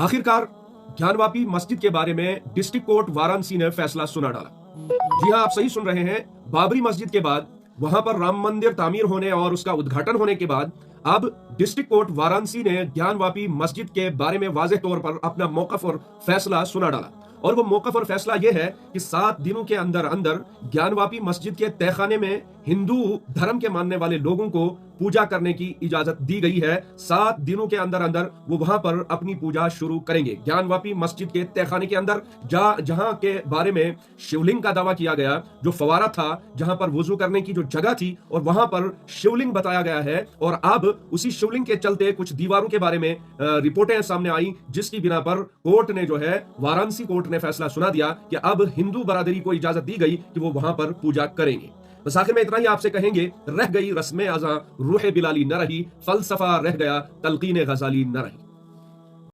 आखिरकार ज्ञानवापी मस्जिद के बारे में डिस्ट्रिक्ट कोर्ट वाराणसी ने फैसला सुना डाला। जी हां, आप सही सुन रहे हैं। बाबरी मस्जिद के बाद वहां पर राम मंदिर तामीर होने और उसका उद्घाटन होने के बाद अब डिस्ट्रिक्ट कोर्ट वाराणसी ने ज्ञानवापी मस्जिद के बारे में वाज़ेह तौर पर अपना मौक़िफ़ और फैसला सुना डाला। और वो मौक़िफ़ और फैसला यह है कि 7 दिनों के अंदर अंदर ज्ञानवापी मस्जिद के तहखाने में हिंदू धर्म के मानने वाले लोगों को पूजा करने की इजाजत दी गई है। 7 दिनों के अंदर अंदर वो वहां पर अपनी पूजा शुरू करेंगे। ज्ञानवापी मस्जिद के तहखाने के अंदर जहां के बारे में शिवलिंग का दावा किया गया, जो फवारा था, जहां पर वुजू करने की जो जगह थी, और वहां पर शिवलिंग बताया गया है। और अब उसी शिवलिंग के चलते कुछ दीवारों के बारे में रिपोर्टें सामने आई, जिसकी बिना पर कोर्ट ने जो है, वाराणसी कोर्ट ने फैसला सुना दिया कि अब हिंदू बरादरी को इजाजत दी गई कि वो वहां पर पूजा करेंगे। बस आखिर में इतना ही आपसे कहेंगे, रह गई रस्म आज़ा रूह बिलाली न रही, फलसफा रह गया तलकीन गजाली न रही।